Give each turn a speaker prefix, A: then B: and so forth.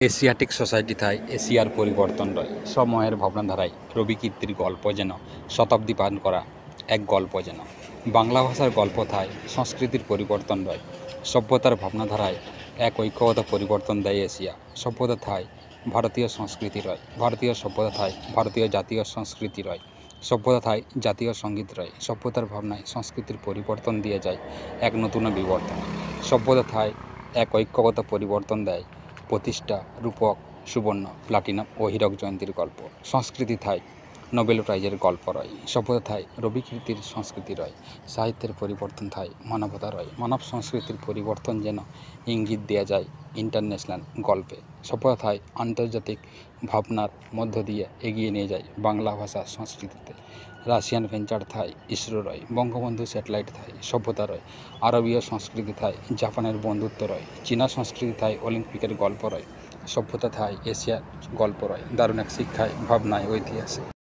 A: Asiatic society থাই এশিয়ার পরিবর্তন রয় সময়ের ভাবনাধারায় রবিকীর্তির গল্প যেন শতাব্দী পান করা এক গল্প যেন বাংলা ভাষার গল্প থাই সংস্কৃতির পরিবর্তন রয় সভ্যতার ভাবনাধারায় এক ঐক্যগত পরিবর্তন দেয় এশিয়া সভ্যতা থাই ভারতীয় সংস্কৃতি রয় ভারতীয় সভ্যতা থাই ভারতীয় জাতীয় সংস্কৃতি রয় সভ্যতা থাই জাতীয় সঙ্গীত রয় সভ্যতার ভাবনায় সংস্কৃতির পরিবর্তন দিয়ে যায় এক নতুন বিবর্তনে সভ্যতা থাই এক ঐক্যগত পরিবর্তন দেয় প্রতিষ্ঠা রূপক সুবর্ণ প্লাটিনাম ও হীরক জয়ন্তীর গল্প সংস্কৃতি থাই নোবেল প্রাইজের গল্প রয় সভ্যতা থাই রবিকীর্তির সংস্কৃতি রয় সাহিত্যের পরিবর্তন থাই মানবতা রয় মানব সংস্কৃতির পরিবর্তন যেন ইঙ্গিত দেওয়া যায় ইন্টারন্যাশনাল গল্পে সভ্যতা থাই আন্তর্জাতিক ভাবনার মধ্য দিয়ে এগিয়ে নিয়ে যায় বাংলা ভাষা সংস্কৃতিতে রাশিয়ান ভেঞ্চার থাই ইসরো রয় বঙ্গবন্ধু স্যাটেলাইট থাই সভ্যতা রয় আরবীয় সংস্কৃতি থাই জাপানের বন্ধুত্ব রয় চীনা সংস্কৃতি থাই অলিম্পিকের গল্প রয় সভ্যতা থাই এশিয়ার গল্প রয় দারুণ এক শিক্ষায় ভাবনায় ঐতিহাসিক